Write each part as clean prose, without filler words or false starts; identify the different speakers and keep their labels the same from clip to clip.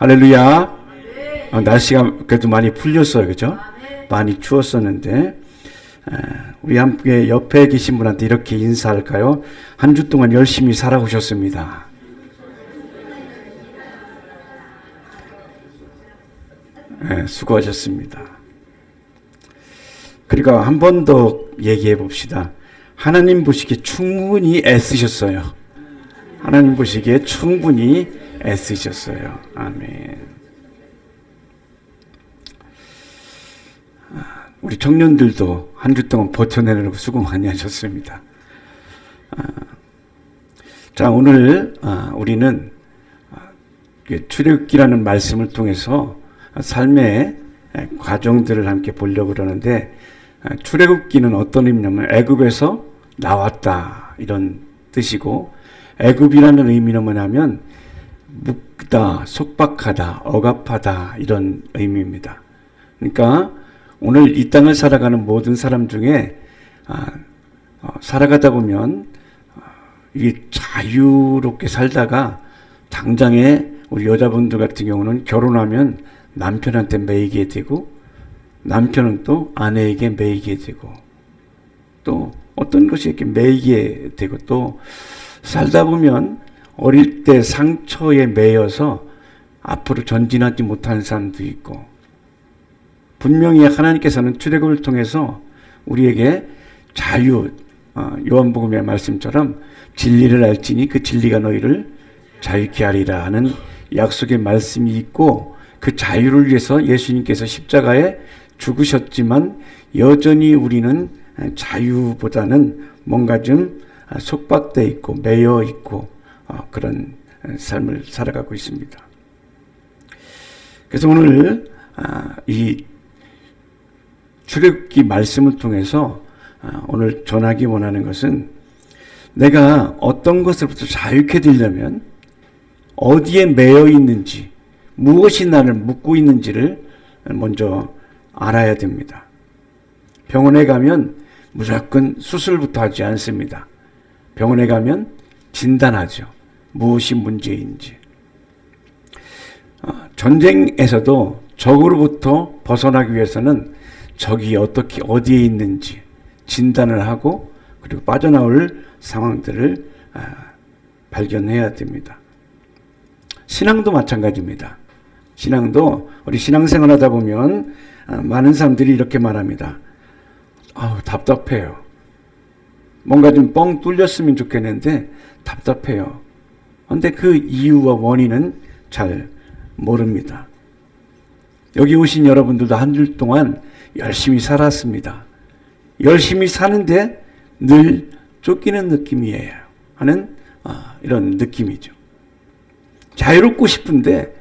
Speaker 1: 할렐루야. 날씨가 그래도 많이 풀렸어요. 그죠? 많이 추웠었는데, 우리 함께 옆에 계신 분한테 이렇게 인사할까요? 한 주 동안 열심히 살아오셨습니다. 수고하셨습니다. 그리고 한 번 더 얘기해 봅시다. 하나님 보시기에 충분히 애쓰셨어요. 하나님 보시기에 충분히 애쓰셨어요. 아멘. 우리 청년들도 한 주 동안 버텨내려고 수고 많이 하셨습니다. 자, 오늘 우리는 출애굽기라는 말씀을 통해서 삶의 과정들을 함께 보려고 그러는데, 출애굽기는 어떤 의미냐면 애굽에서 나왔다 이런 뜻이고, 애굽이라는 의미는 뭐냐면 묵다, 속박하다, 억압하다 이런 의미입니다. 그러니까 오늘 이 땅을 살아가는 모든 사람 중에 살아가다 보면 이게 자유롭게 살다가 당장에 우리 여자분들 같은 경우는 결혼하면 남편한테 매이게 되고, 남편은 또 아내에게 매이게 되고, 또 어떤 것이 이렇게 매이게 되고, 또 살다 보면 어릴 때 상처에 매여서 앞으로 전진하지 못하는 사람도 있고, 분명히 하나님께서는 출애굽을 통해서 우리에게 자유, 요한복음의 말씀처럼 진리를 알지니 그 진리가 너희를 자유케 하리라 하는 약속의 말씀이 있고, 그 자유를 위해서 예수님께서 십자가에 죽으셨지만 여전히 우리는 자유보다는 뭔가 좀 속박되어 있고 매여 있고 그런 삶을 살아가고 있습니다. 그래서 오늘 이 출애굽기 말씀을 통해서 오늘 전하기 원하는 것은, 내가 어떤 것으로부터 자유케 되려면 어디에 매여 있는지, 무엇이 나를 묶고 있는지를 먼저 알아야 됩니다. 병원에 가면 무조건 수술부터 하지 않습니다. 병원에 가면 진단하죠. 무엇이 문제인지. 전쟁에서도 적으로부터 벗어나기 위해서는 적이 어떻게 어디에 있는지 진단을 하고, 그리고 빠져나올 상황들을 발견해야 됩니다. 신앙도 마찬가지입니다. 신앙도 우리 신앙생활 하다 보면 많은 사람들이 이렇게 말합니다. 답답해요. 뭔가 좀 뻥 뚫렸으면 좋겠는데 답답해요. 그런데 그 이유와 원인은 잘 모릅니다. 여기 오신 여러분들도 한 주 동안 열심히 살았습니다. 열심히 사는데 늘 쫓기는 느낌이에요 하는 이런 느낌이죠. 자유롭고 싶은데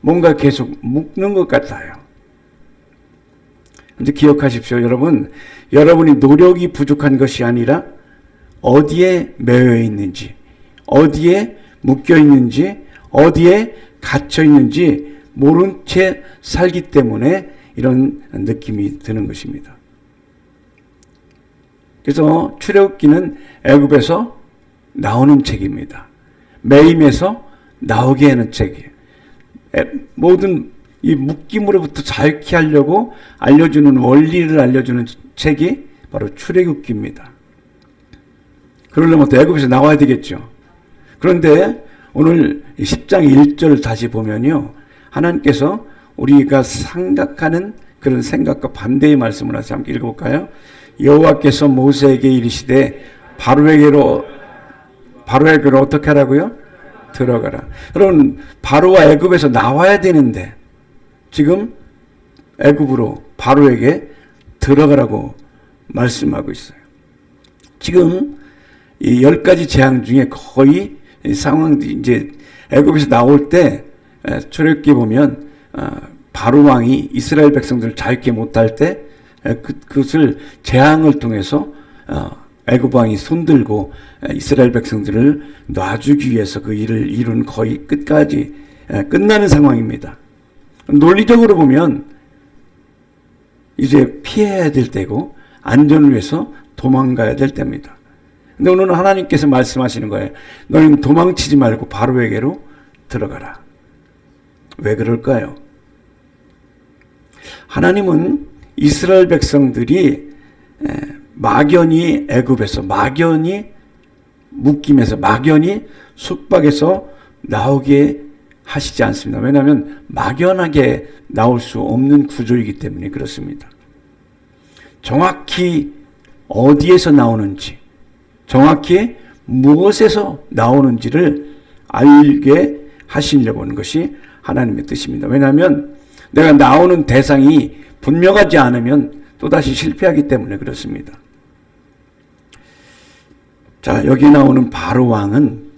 Speaker 1: 뭔가 계속 묶는 것 같아요. 근데 기억하십시오, 여러분. 여러분이 노력이 부족한 것이 아니라 어디에 매여 있는지, 어디에 묶여 있는지, 어디에 갇혀 있는지 모른 채 살기 때문에 이런 느낌이 드는 것입니다. 그래서 출애굽기는 애굽에서 나오는 책입니다. 매임에서 나오게 하는 책이에요. 모든 이 묶임으로부터 자유케 하려고 알려주는 원리를 알려주는 책이 바로 출애굽기입니다. 그러려면 또 애굽에서 나와야 되겠죠. 그런데 오늘 10장 1절 다시 보면요, 하나님께서 우리가 생각하는 그런 생각과 반대의 말씀을 해서 함께 읽어볼까요? 여호와께서 모세에게 이르시되 바로에게로 어떻게 하라고요? 들어가라. 여러분, 바로와 애굽에서 나와야 되는데 지금 애굽으로 바로에게 들어가라고 말씀하고 있어요. 지금 이 10가지 재앙 중에 거의 상황들이 이제 애굽에서 나올 때 출애굽기 보면 바로 왕이 이스라엘 백성들을 자유케 못할 때 그것을 재앙을 통해서 애굽 왕이 손들고 이스라엘 백성들을 놔주기 위해서 그 일을 이룬 거의 끝까지 끝나는 상황입니다. 논리적으로 보면 이제 피해야 될 때고 안전을 위해서 도망가야 될 때입니다. 근데 오늘은 하나님께서 말씀하시는 거예요. 너희는 도망치지 말고 바로에게로 들어가라. 왜 그럴까요? 하나님은 이스라엘 백성들이 막연히 애굽에서, 막연히 묶임에서, 막연히 숙박에서 나오게 하시지 않습니다. 왜냐하면 막연하게 나올 수 없는 구조이기 때문에 그렇습니다. 정확히 어디에서 나오는지, 정확히 무엇에서 나오는지를 알게 하시려고 하는 것이 하나님의 뜻입니다. 왜냐하면 내가 나오는 대상이 분명하지 않으면 또다시 실패하기 때문에 그렇습니다. 자, 여기 나오는 바로 왕은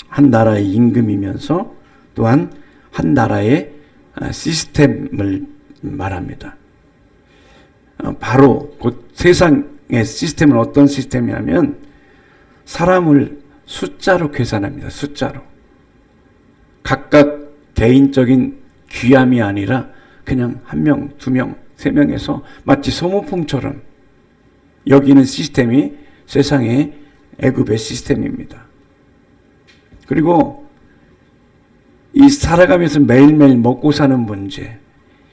Speaker 1: 한 나라의 임금이면서 또한 한 나라의 시스템을 말합니다. 바로 곧 세상의 시스템은 어떤 시스템이냐면 사람을 숫자로 계산합니다. 숫자로. 각각 개인적인 귀함이 아니라 그냥 한 명, 두 명, 세 명에서 마치 소모품처럼 여기는 시스템이 세상의 애굽의 시스템입니다. 그리고 이 살아가면서 매일매일 먹고 사는 문제,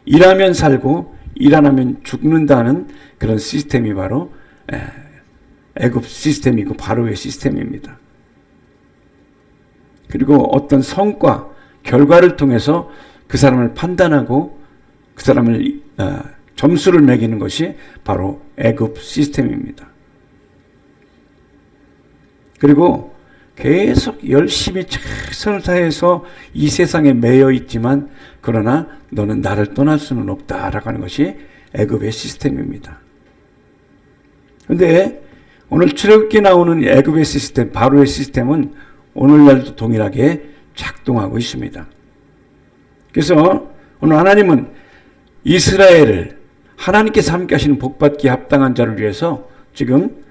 Speaker 1: 일하면 살고 일 안 하면 죽는다는 그런 시스템이 바로 애굽 시스템이고 바로의 시스템입니다. 그리고 어떤 성과, 결과를 통해서 그 사람을 판단하고 그 사람을 점수를 매기는 것이 바로 애굽 시스템입니다. 그리고 계속 열심히 최선을 다해서 이 세상에 매여 있지만 그러나 너는 나를 떠날 수는 없다라고 하는 것이 애굽의 시스템입니다. 그런데 오늘 출애굽기에 나오는 애굽의 시스템, 바로의 시스템은 오늘날도 동일하게 작동하고 있습니다. 그래서 오늘 하나님은 이스라엘을 하나님께서 함께 하시는 복받기에 합당한 자를 위해서 지금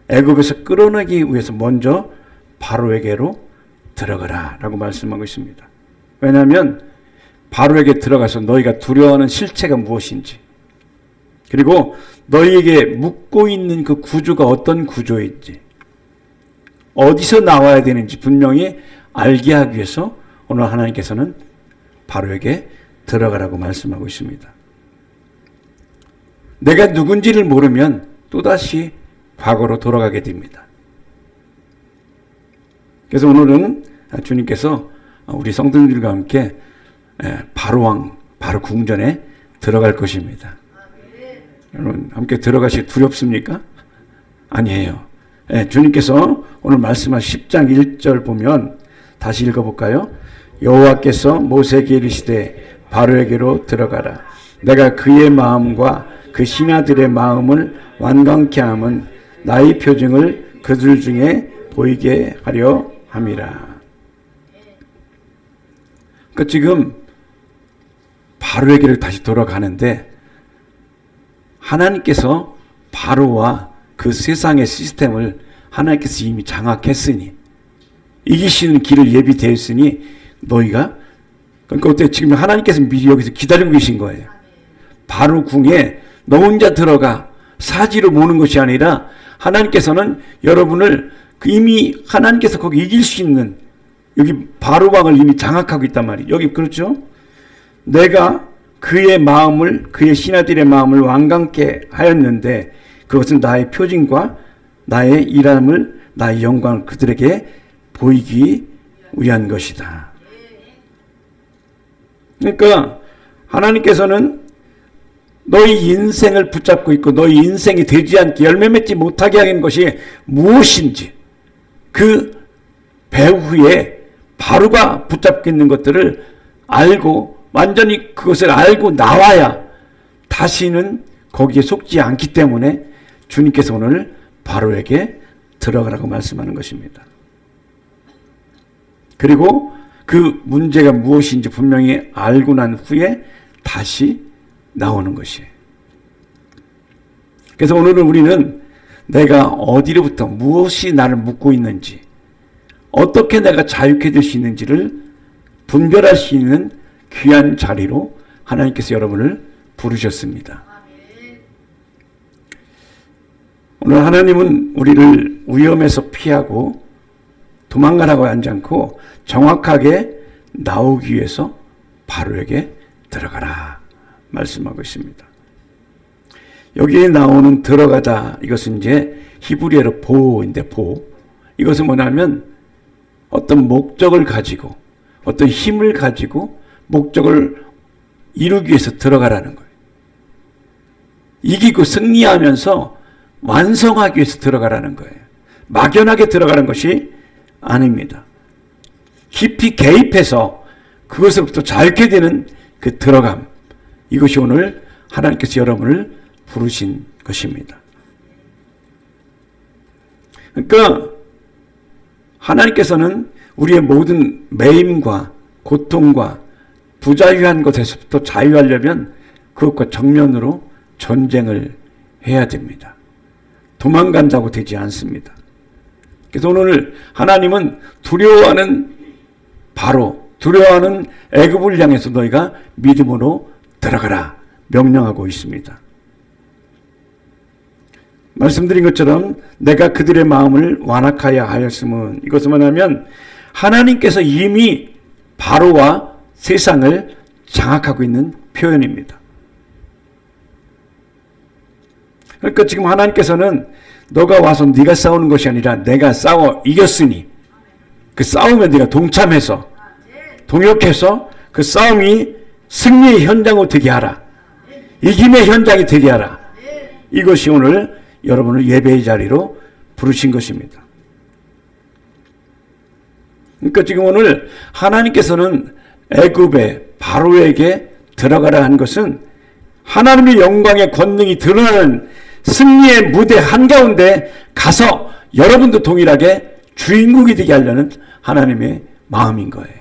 Speaker 1: 애굽에서 끌어내기 위해서 먼저 바로에게로 들어가라 라고 말씀하고 있습니다. 왜냐하면 바로에게 들어가서 너희가 두려워하는 실체가 무엇인지, 그리고 너희에게 묻고 있는 그 구조가 어떤 구조인지, 어디서 나와야 되는지 분명히 알게 하기 위해서 오늘 하나님께서는 바로에게 들어가라고 말씀하고 있습니다. 내가 누군지를 모르면 또다시 과거로 돌아가게 됩니다. 그래서 오늘은 주님께서 우리 성도들과 함께 바로왕, 바로 궁전에 들어갈 것입니다. 여러분 함께 들어가시기 두렵습니까? 아니에요. 주님께서 오늘 말씀하신 10장 1절 보면 다시 읽어볼까요? 여호와께서 모세에게 이르시되 바로에게로 들어가라. 내가 그의 마음과 그 신하들의 마음을 완강케 함은 나의 표징을 그들 중에 보이게 하려 함이라. 그러니까 지금 바로에게로 다시 돌아가는데 하나님께서 바로와 그 세상의 시스템을 하나님께서 이미 장악했으니 이기시는 길을 예비되었으니 너희가, 그러니까 어때? 지금 하나님께서 미리 여기서 기다리고 계신 거예요. 바로 궁에 너 혼자 들어가 사지로 모는 것이 아니라 하나님께서는 여러분을 이미 하나님께서 거기 이길 수 있는 여기 바로왕을 이미 장악하고 있단 말이에요. 여기 그렇죠? 내가 그의 마음을, 그의 신하들의 마음을 완강케 하였는데 그것은 나의 표징과 나의 일함을, 나의 영광을 그들에게 보이기 위한 것이다. 그러니까 하나님께서는 너희 인생을 붙잡고 있고 너희 인생이 되지 않게 열매 맺지 못하게 하는 것이 무엇인지 그 배후에 바로가 붙잡고 있는 것들을 알고 완전히 그것을 알고 나와야 다시는 거기에 속지 않기 때문에 주님께서 오늘 바로에게 들어가라고 말씀하는 것입니다. 그리고 그 문제가 무엇인지 분명히 알고 난 후에 다시 나오는 것이에요. 그래서 오늘은 우리는 내가 어디로부터 무엇이 나를 묶고 있는지, 어떻게 내가 자유케 될 수 있는지를 분별할 수 있는 귀한 자리로 하나님께서 여러분을 부르셨습니다. 오늘 하나님은 우리를 위험에서 피하고 도망가라고 하지 않고 정확하게 나오기 위해서 바로에게 들어가라 말씀하고 있습니다. 여기에 나오는 들어가다, 이것은 이제 히브리어로 보인데, 이것은 뭐냐면 어떤 목적을 가지고 어떤 힘을 가지고 목적을 이루기 위해서 들어가라는 거예요. 이기고 승리하면서 완성하기 위해서 들어가라는 거예요. 막연하게 들어가는 것이 아닙니다. 깊이 개입해서 그것으로부터 자유케 되는 그 들어감, 이것이 오늘 하나님께서 여러분을 부르신 것입니다. 그러니까 하나님께서는 우리의 모든 매임과 고통과 부자유한 것에서부터 자유하려면 그것과 정면으로 전쟁을 해야 됩니다. 도망간다고 되지 않습니다. 그래서 오늘 하나님은 두려워하는 두려워하는 애굽을 향해서 너희가 믿음으로 들어가라 명령하고 있습니다. 말씀드린 것처럼 내가 그들의 마음을 완악하여 하였음은, 이것은 뭐냐면 하나님께서 이미 바로와 세상을 장악하고 있는 표현입니다. 그러니까 지금 하나님께서는 너가 와서 네가 싸우는 것이 아니라 내가 싸워 이겼으니 그 싸움에 네가 동참해서 동역해서 그 싸움이 승리의 현장으로 되게 하라. 이김의 현장이 되게 하라. 이것이 오늘 여러분을 예배의 자리로 부르신 것입니다. 그러니까 지금 오늘 하나님께서는 애굽의 바로에게 들어가라 한 것은 하나님의 영광의 권능이 드러나는 승리의 무대 한가운데 가서 여러분도 동일하게 주인공이 되게 하려는 하나님의 마음인 거예요.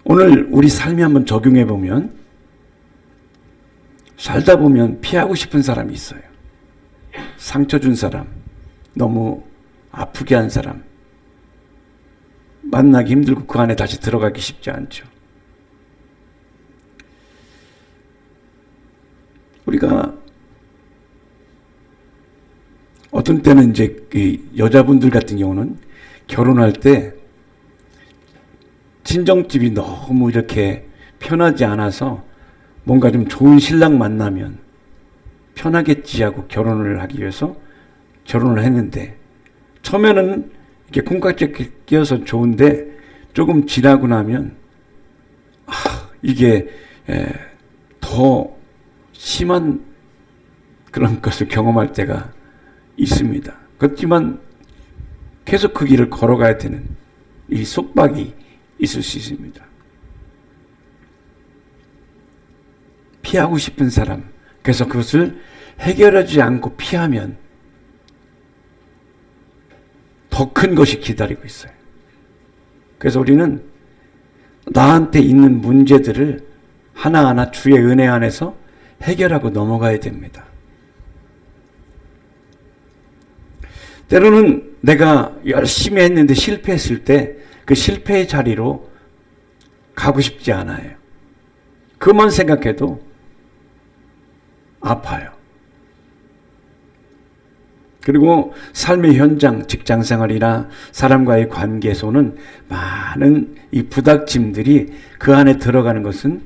Speaker 1: 오늘 우리 삶에 한번 적용해 보면, 살다 보면 피하고 싶은 사람이 있어요. 상처 준 사람, 너무 아프게 한 사람, 만나기 힘들고 그 안에 다시 들어가기 쉽지 않죠. 우리가 어떤 때는 이제 여자분들 같은 경우는 결혼할 때 친정집이 너무 이렇게 편하지 않아서 뭔가 좀 좋은 신랑 만나면 편하겠지 하고 결혼을 하기 위해서 결혼을 했는데, 처음에는 이렇게 콩깍지 끼어서 좋은데 조금 지나고 나면 이게 더 심한 그런 것을 경험할 때가 있습니다. 그렇지만 계속 그 길을 걸어가야 되는 이 속박이 있을 수 있습니다. 피하고 싶은 사람, 그래서 그것을 해결하지 않고 피하면 더 큰 것이 기다리고 있어요. 그래서 우리는 나한테 있는 문제들을 하나하나 주의 은혜 안에서 해결하고 넘어가야 됩니다. 때로는 내가 열심히 했는데 실패했을 때 그 실패의 자리로 가고 싶지 않아요. 그만 생각해도 아파요. 그리고 삶의 현장, 직장생활이나 사람과의 관계에서는 많은 이 부닥침들이 그 안에 들어가는 것은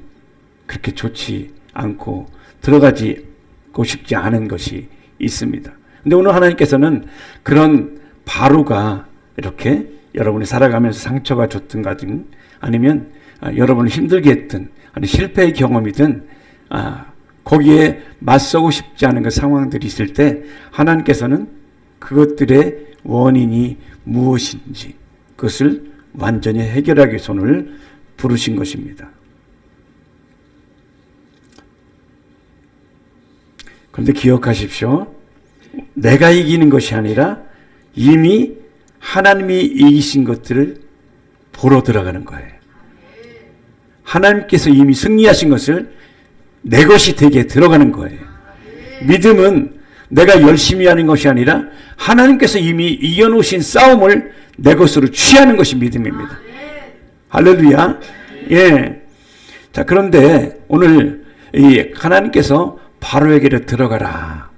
Speaker 1: 그렇게 좋지 않고 들어가고 싶지 않은 것이 있습니다. 근데 오늘 하나님께서는 그런 바로가 이렇게 여러분이 살아가면서 상처가 줬든 가든 아니면 여러분을 힘들게 했든 아니 실패의 경험이든 거기에 맞서고 싶지 않은 그 상황들이 있을 때 하나님께서는 그것들의 원인이 무엇인지 그것을 완전히 해결하기 위해서 오늘 부르신 것입니다. 그런데 기억하십시오. 내가 이기는 것이 아니라 이미 하나님이 이기신 것들을 보러 들어가는 거예요. 하나님께서 이미 승리하신 것을 내 것이 되게 들어가는 거예요. 믿음은 내가 열심히 하는 것이 아니라 하나님께서 이미 이겨놓으신 싸움을 내 것으로 취하는 것이 믿음입니다. 할렐루야. 예. 자, 그런데 오늘 이 하나님께서 바로에게로 들어가라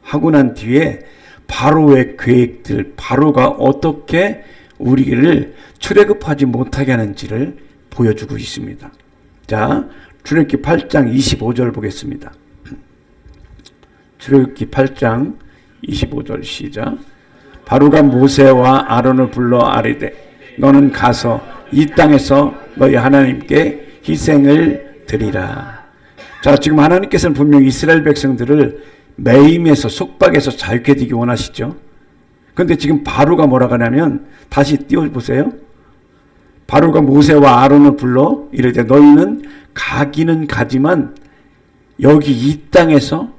Speaker 1: 하고 난 뒤에 바로의 계획들, 바로가 어떻게 우리를 출애굽하지 못하게 하는지를 보여주고 있습니다. 자, 출애굽기 8장 25절 보겠습니다. 출애굽기 8장 25절 시작. 바로가 모세와 아론을 불러 아뢰되 너는 가서 이 땅에서 너희 하나님께 희생을 드리라. 자, 지금 하나님께서는 분명히 이스라엘 백성들을 매임에서 속박에서 자유케 되기 원하시죠. 그런데 지금 바로가 뭐라고 하냐면, 다시 띄워보세요. 바로가 모세와 아론을 불러 이르되 너희는 가기는 가지만 여기 이 땅에서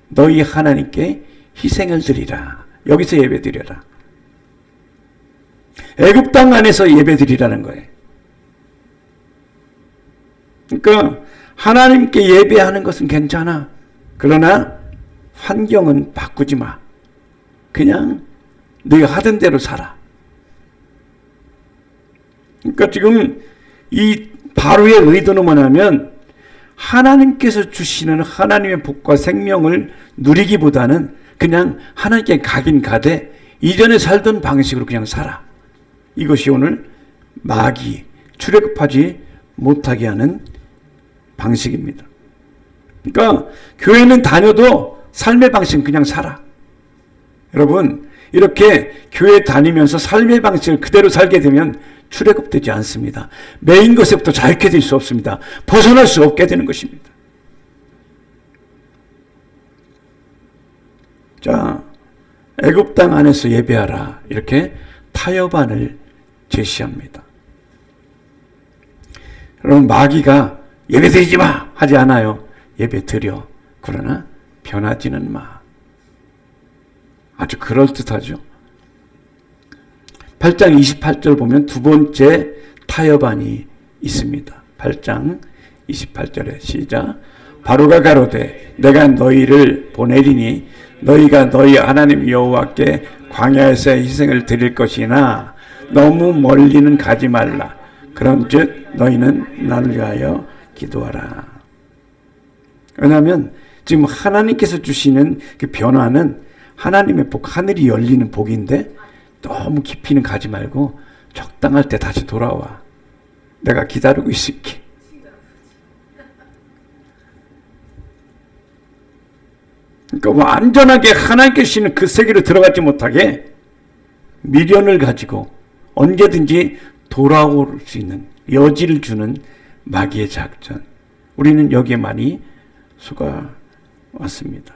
Speaker 1: 너희 하나님께 희생을 드리라. 여기서 예배 드려라. 애굽 땅 안에서 예배 드리라는 거예요. 그러니까 하나님께 예배하는 것은 괜찮아. 그러나 환경은 바꾸지 마. 그냥 너희가 하던 대로 살아. 그러니까 지금 이 바로의 의도는 뭐냐면 하나님께서 주시는 하나님의 복과 생명을 누리기보다는 그냥 하나님께 가긴 가되 이전에 살던 방식으로 그냥 살아. 이것이 오늘 마귀, 출애굽하지 못하게 하는 방식입니다. 그러니까 교회는 다녀도 삶의 방식은 그냥 살아. 여러분, 이렇게 교회 다니면서 삶의 방식을 그대로 살게 되면 출애굽되지 않습니다. 매인 것에부터 자유케 될 수 없습니다. 벗어날 수 없게 되는 것입니다. 자, 애굽 땅 안에서 예배하라. 이렇게 타협안을 제시합니다. 여러분, 마귀가 예배 드리지 마! 하지 않아요. 예배 드려. 그러나 변하지는 마. 아주 그럴듯하죠. 8장 28절 보면 두 번째 타협안이 있습니다. 8장 28절에 시작. 바로가 가로되 내가 너희를 보내리니 너희가 너희 하나님 여호와께 광야에서 희생을 드릴 것이나 너무 멀리는 가지 말라. 그런즉 너희는 나를 위하여 기도하라. 왜냐하면 지금 하나님께서 주시는 그 변화는 하나님의 복, 하늘이 열리는 복인데 너무 깊이는 가지 말고 적당할 때 다시 돌아와. 내가 기다리고 있을게. 그러니까 완전하게 하나님께 주시는 그 세계로 들어가지 못하게 미련을 가지고 언제든지 돌아올 수 있는 여지를 주는 마귀의 작전. 우리는 여기에 많이 속아왔습니다.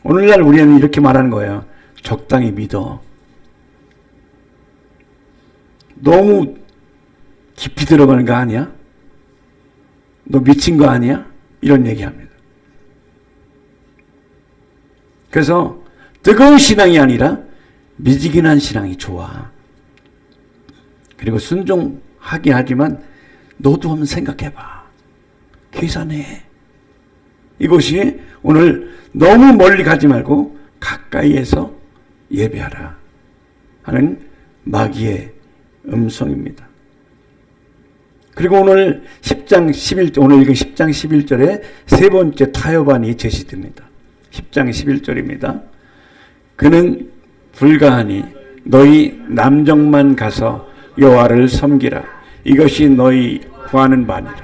Speaker 1: 오늘날 우리는 이렇게 말하는 거예요. 적당히 믿어. 너무 깊이 들어가는 거 아니야? 너 미친 거 아니야? 이런 얘기합니다. 그래서 뜨거운 신앙이 아니라 미지근한 신앙이 좋아. 그리고 순종하게 하지만 너도 한번 생각해봐. 계산해. 이것이 오늘 너무 멀리 가지 말고 가까이에서 예배하라 하는 마귀의 음성입니다. 그리고 오늘 10장 11절, 오늘 읽은 10장 11절에 세 번째 타협안이 제시됩니다. 10장 11절입니다. 그는 불가하니 너희 남정만 가서 여호와를 섬기라. 이것이 너희 구하는 바니라.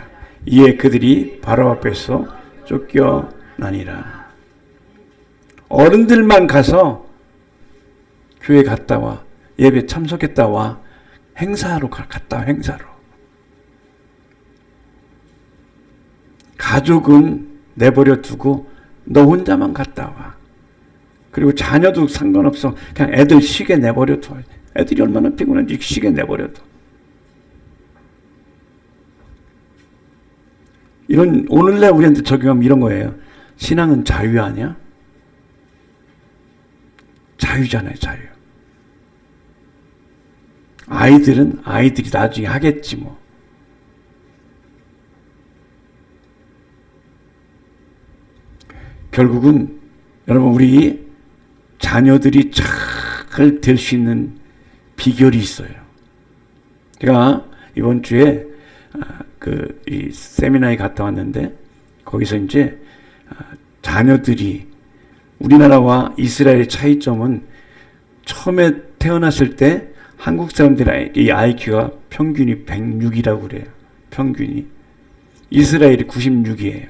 Speaker 1: 이에 그들이 바로 앞에서 쫓겨나니라. 어른들만 가서 교회 갔다 와. 예배 참석했다 와. 행사로 갔다 와. 행사로. 가족은 내버려 두고 너 혼자만 갔다 와. 그리고 자녀도 상관없어. 그냥 애들 쉬게 내버려 둬. 애들이 얼마나 피곤한지 쉬게 내버려 둬. 이런, 오늘날 우리한테 적용하면 이런 거예요. 신앙은 자유 아니야? 자유잖아요, 자유. 아이들은 아이들이 나중에 하겠지 뭐. 결국은 여러분, 우리 자녀들이 잘 될 수 있는 비결이 있어요. 제가 이번 주에 이 세미나에 갔다 왔는데 거기서 이제 자녀들이 우리나라와 이스라엘의 차이점은 처음에 태어났을 때 한국 사람들의 이 IQ가 평균이 106이라고 그래요. 평균이. 이스라엘이 96이에요.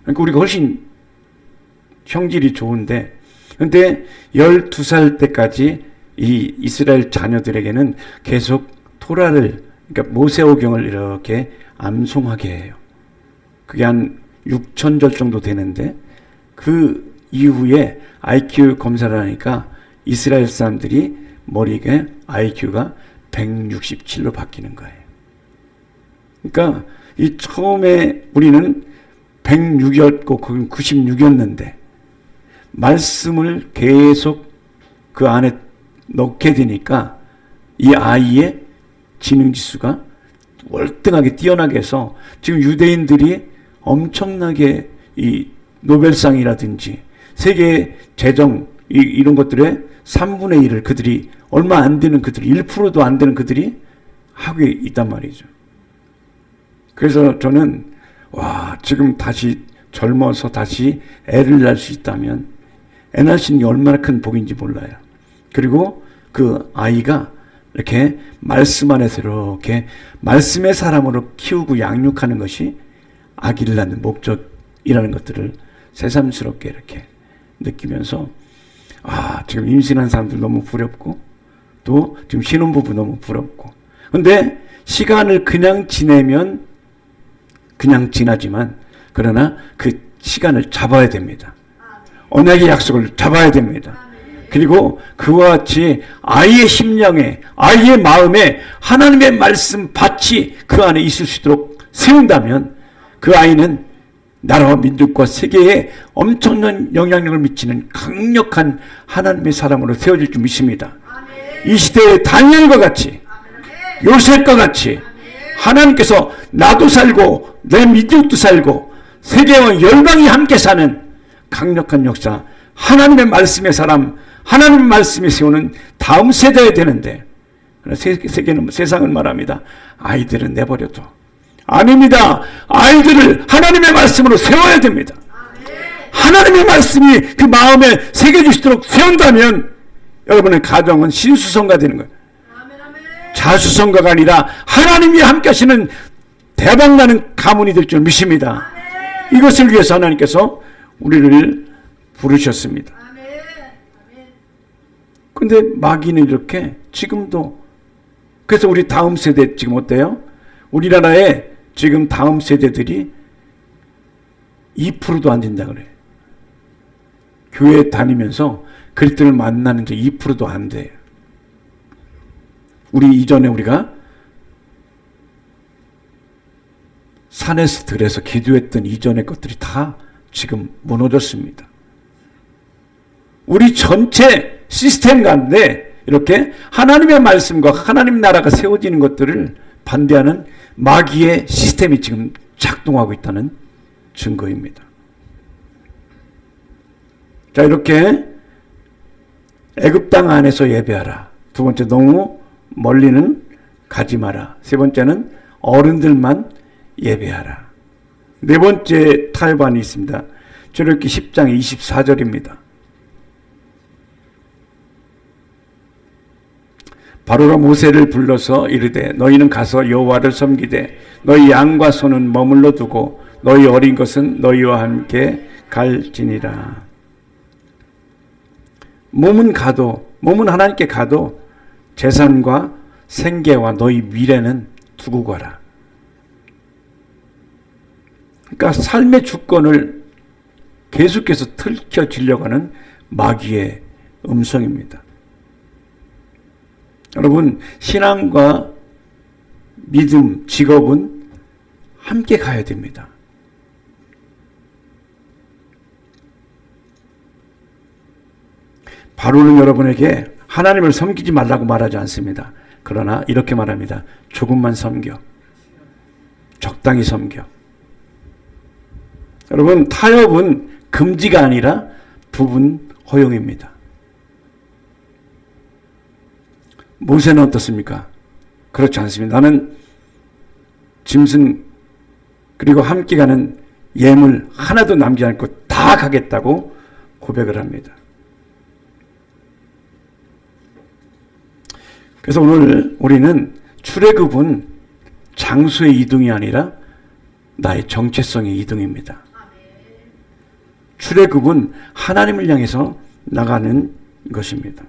Speaker 1: 그러니까 우리가 훨씬 형질이 좋은데, 근데 12살 때까지 이 이스라엘 자녀들에게는 계속 토라를, 그러니까 모세오경을 이렇게 암송하게 해요. 그게 한 6,000절 정도 되는데, 그 이후에 IQ 검사를 하니까 이스라엘 사람들이 머리에 IQ가 167로 바뀌는 거예요. 그러니까 이 처음에 우리는 106이었고 96이었는데 말씀을 계속 그 안에 넣게 되니까 이 아이의 지능지수가 월등하게 뛰어나게 해서 지금 유대인들이 엄청나게 이 노벨상이라든지 세계 재정 이런 것들의 3분의 1을 그들이 얼마 안 되는 그들이 1%도 안 되는 그들이 하고 있단 말이죠. 그래서 저는 와, 지금 다시 젊어서 다시 애를 낳을 수 있다면 애 낳을 수 있는 게 얼마나 큰 복인지 몰라요. 그리고 그 아이가 이렇게 말씀 안에서 이렇게 말씀의 사람으로 키우고 양육하는 것이 아기를 낳는 목적이라는 것들을 새삼스럽게 이렇게 느끼면서 아, 지금 임신한 사람들 너무 부럽고 또 지금 신혼부부 너무 부럽고, 근데 시간을 그냥 지내면 그냥 지나지만 그러나 그 시간을 잡아야 됩니다. 언약의 약속을 잡아야 됩니다. 그리고 그와 같이 아이의 심령에 아이의 마음에 하나님의 말씀 밭이 그 안에 있을 수 있도록 세운다면 그 아이는 나라와 민족과 세계에 엄청난 영향력을 미치는 강력한 하나님의 사람으로 세워질 줄 믿습니다. 이 시대의 다니엘과 같이 요셉과 같이 하나님께서 나도 살고 내 민족도 살고 세계와 열방이 함께 사는 강력한 역사, 하나님의 말씀의 사람, 하나님의 말씀에 세우는 다음 세대에 되는데, 세계는 세상은 말합니다. 아이들은 내버려둬. 아닙니다. 아이들을 하나님의 말씀으로 세워야 됩니다. 하나님의 말씀이 그 마음에 새겨지도록 세운다면 여러분의 가정은 신수성가 되는 거예요. 자수성가가 아니라 하나님이 함께 하시는 대박나는 가문이 될 줄 믿습니다. 이것을 위해서 하나님께서 우리를 부르셨습니다. 그런데 마귀는 이렇게 지금도, 그래서 우리 다음 세대 지금 어때요? 우리나라에 지금 다음 세대들이 2%도 안 된다 그래요. 교회 다니면서 그리스도를 만나는 게 2%도 안 돼요. 우리 이전에 우리가 산에서 들에서 기도했던 이전의 것들이 다 지금 무너졌습니다. 우리 전체 시스템 가운데 이렇게 하나님의 말씀과 하나님 나라가 세워지는 것들을 반대하는 마귀의 시스템이 지금 작동하고 있다는 증거입니다. 자, 이렇게 애굽 땅 안에서 예배하라. 두 번째, 너무 멀리는 가지 마라. 세 번째는 어른들만 예배하라. 네 번째 타협안이 있습니다. 출애굽기 10장 24절입니다. 바로가 모세를 불러서 이르되 너희는 가서 여호와를 섬기되 너희 양과 소는 머물러 두고 너희 어린 것은 너희와 함께 갈지니라. 몸은 하나님께 가도 재산과 생계와 너희 미래는 두고 가라. 그러니까 삶의 주권을 계속해서 틀켜지려고 하는 마귀의 음성입니다. 여러분, 신앙과 믿음, 직업은 함께 가야 됩니다. 바로는 여러분에게 하나님을 섬기지 말라고 말하지 않습니다. 그러나 이렇게 말합니다. 조금만 섬겨. 적당히 섬겨. 여러분, 타협은 금지가 아니라 부분 허용입니다. 모세는 어떻습니까? 그렇지 않습니다. 나는 짐승 그리고 함께 가는 예물 하나도 남기지 않고 다 가겠다고 고백을 합니다. 그래서 오늘 우리는 출애굽은 장소의 이동이 아니라 나의 정체성의 이동입니다. 출애굽은 하나님을 향해서 나가는 것입니다.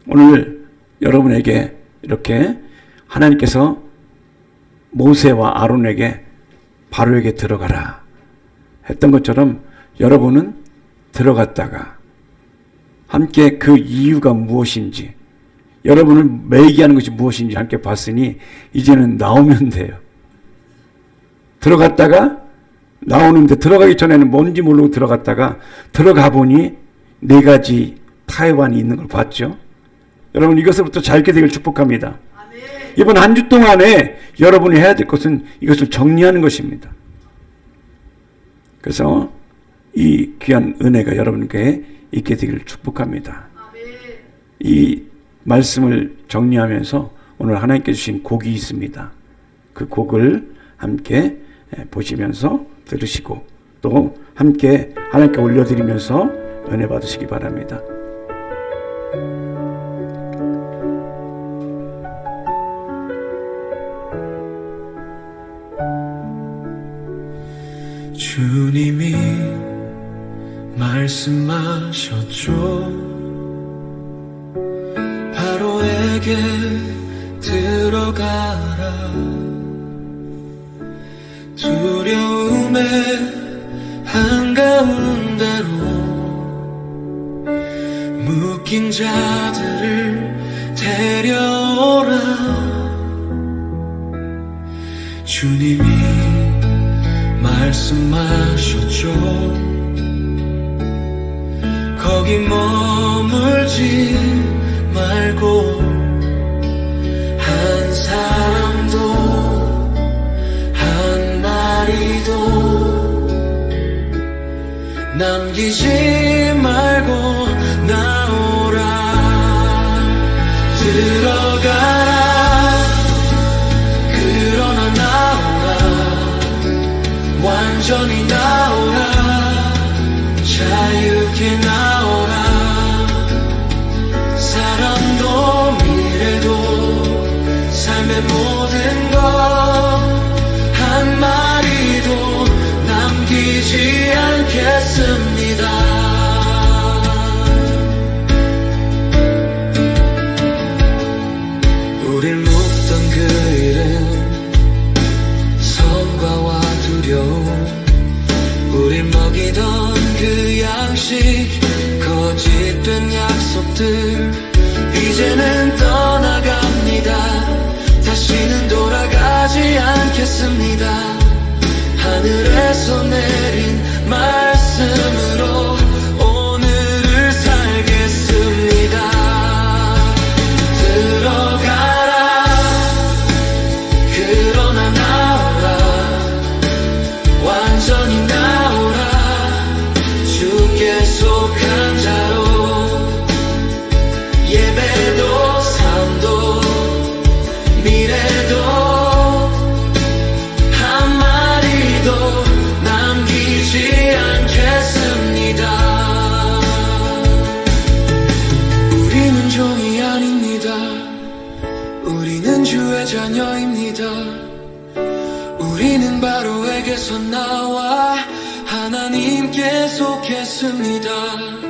Speaker 1: 오늘 여러분에게 이렇게 하나님께서 모세와 아론에게 바로에게 들어가라 했던 것처럼 여러분은 들어갔다가 함께 그 이유가 무엇인지, 여러분을 매이게 하는 것이 무엇인지 함께 봤으니 이제는 나오면 돼요. 들어갔다가 나오는데, 들어가기 전에는 뭔지 모르고 들어갔다가 들어가 보니 4가지 타협안이 있는 걸 봤죠. 여러분, 이것으로부터 잘 되기를 축복합니다. 이번 한 주 동안에 여러분이 해야 될 것은 이것을 정리하는 것입니다. 그래서 이 귀한 은혜가 여러분께 있게 되기를 축복합니다. 이 말씀을 정리하면서 오늘 하나님께 주신 곡이 있습니다. 그 곡을 함께 보시면서 들으시고 또 함께 하나님께 올려드리면서 은혜 받으시기 바랍니다.
Speaker 2: 주님이 말씀하셨죠. 바로에게 들어가라. 두려움의 한가운데로 묶인 자들을 데려오라. 주님이 말씀하셨죠. 거기 머물지 말고 한 사람도 한 마리도 남기지 말고 나오라. 들어가라. 그러나 나오라. 완전히 나오라. 자유케 나오라. 사람도 미래도 삶의 모든 것 한 마리도 남기지 않겠습니다. 우릴 묶던 그 일은 성과와 두려움, 우릴 먹이던 그 양식, 거짓된 약속들 이제는 떠나갑니다. 다시는 돌아가지 않겠습니다. 하늘에서 내린 말씀으로 오늘을 살겠습니다. 들어가라. 그러나 나오라. 완전히 나오라. 주께 속한 자로 예배도 삶도 미래도 한 마리도 남기지 않겠습니다. 우리는 종이 아닙니다. 우리는 주의 자녀입니다. 우리는 바로에게서 나와 하나님께 속했습니다.